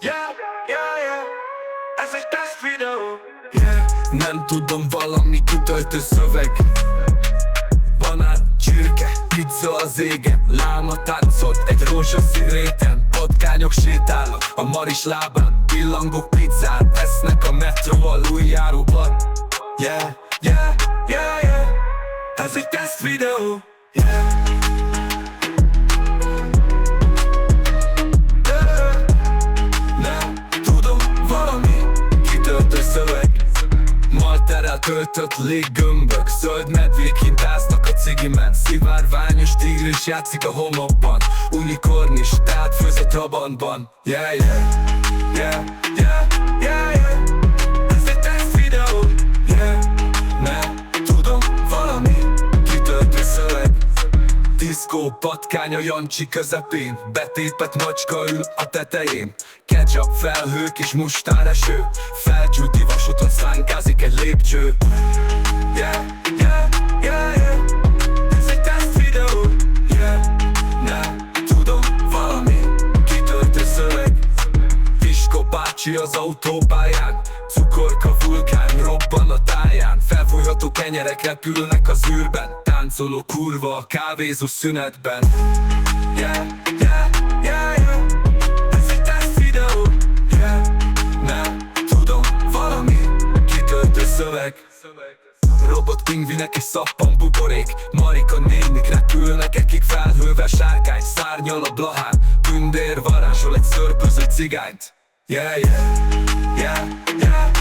Yeah, yeah, yeah. Ez egy teszt videó. Yeah. Nem tudom, valami kitöltő szöveg. Banán, csirke, pizza az égen. Láma táncolt egy rózsaszín réten. Patkányok sétálnak a maris lábán. Pillangók pizzát esznek a metró aluljáróban. Yeah, yeah, yeah, yeah. Ez egy teszt videó. Yeah. Malterrel töltött léggömbök, zöld medvék hintáznak a cigimen. Szivárványos tigris játszik a homokban, unikornis teát főz a trabantban. Yeah, yeah, yeah, yeah, yeah, yeah. Ez egy teszt videó. Yeah, nem tudom, valami kitöltő szöveg. Diszkó patkány a Jancsi közepén, betépett macska ül a tetején. Ketchup felhők és mustáreső, felcsúti vasúton szánkázik egy lépcső. Yeah, yeah, yeah, yeah. Ez egy teszt videó. Yeah, nem tudom, valami kitöltő szöveg. Fiskó bácsi az autópályán, cukorka vulkán robban a táján. Felfújható kenyerek repülnek az űrben, táncoló kurva a kávézó szünetben. Yeah, yeah, yeah, yeah. Ez egy teszt videó. Yeah, nem tudom, valami kitöltő szöveg. Robot pingvinek és szappan buborék, Marika nénik repülnek, ekik felhővel sárkány szárnyal a blahán. Tündér varázsol egy szörpöző cigányt. Yeah, yeah, yeah, yeah.